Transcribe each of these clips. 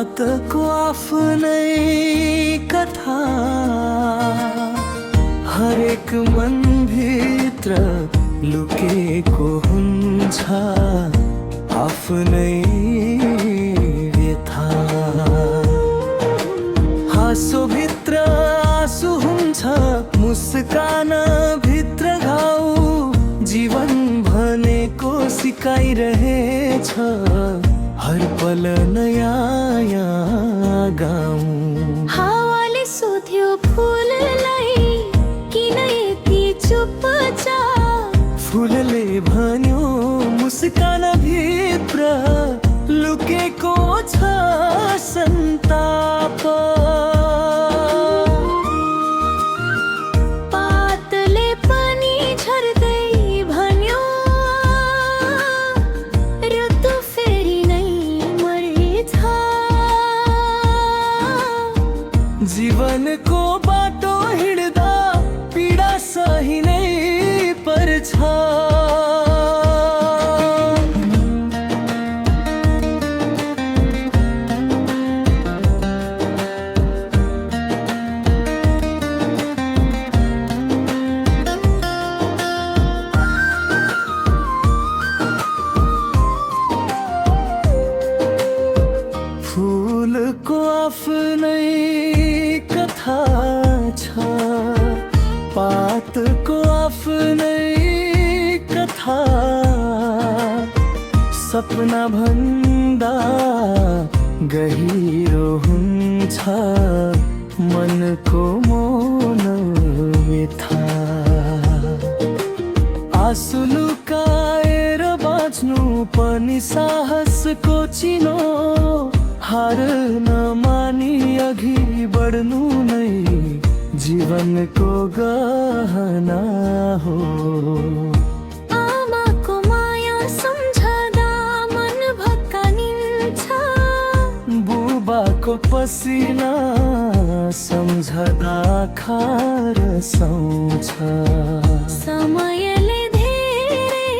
पातको आफ्नै कथा हरेक मनभित्र लुकेको हुन्छ आफ्नै व्यथा। हाँसोभित्र आँसु हुन्छ, मुस्कान भित्र घाउ, जीवन भनेको सिकाइरहेछ हर पल नयाँ गाउँ। हावाले सोध्यो फुललाई किन यति चुपचाप, फुलले भन्यो मुस्कान भित्र लुकेको छ सन्ताप। पातले पनि झर्दै भन्यो ऋतु फेरि नै मरेछ। जीवनको बाटो हिँड्दा पीडा सही नै पर्छ। फुलको आफ्नै कथा छ, पातको आफ्नै कथा। सपना भन्दा गहिरो हुन्छ मनको मौन व्यथा। आँसु लुकाएर बाँच्नु पनि साहसको चिनो, हार नमानी अघि बढ्नु नै जीवनको गहना हो। आमाको माया सम्झदा मन भक्कानिन्छ, बुबाको पसिना सम्झदा खार सुन्छ। समयले धेरै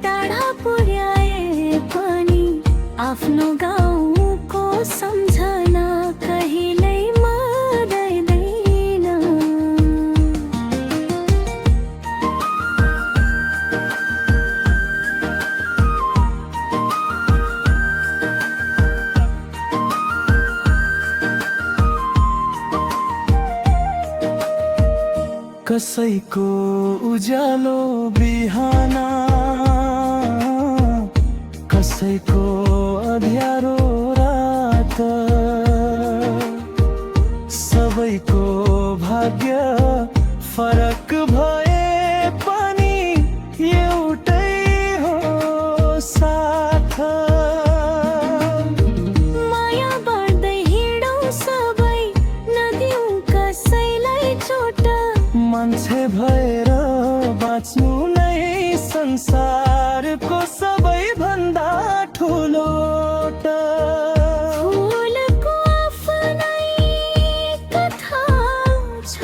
टाढा पुर्याए पनि आफ्नो गाउँको सम्झना कहिल्यै मर्दैन। कसैको उज्यालो बिहाना, कसैको अँध्यारो रात, सबैको भाग्य फरक भए पनि एउटै हो साथ। माया बाँड्दै हिँडौँ सबै, नदिउँ कसैलाई चोट, मान्छे भएर बाँच्नु नै संसारको सबैभन्दा ठुलो ट। फुलको आफ्नै कथा छ,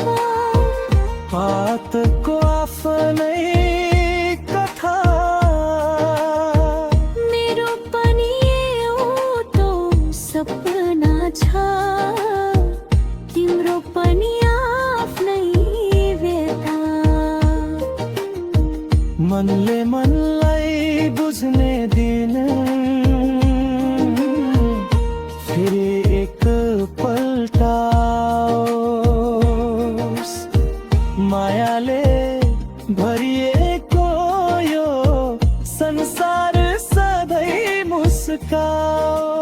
पातको आफ्नै कथा। मेरो पनि एउटो सपना छ, तिम्रो पनि आफ्नै व्यथा। मनले मनलाई बुझ्ने दिन फेरि एकपल्ट आओस्। मायाले भरिएको यो संसार सधैँ मुस्काओस्।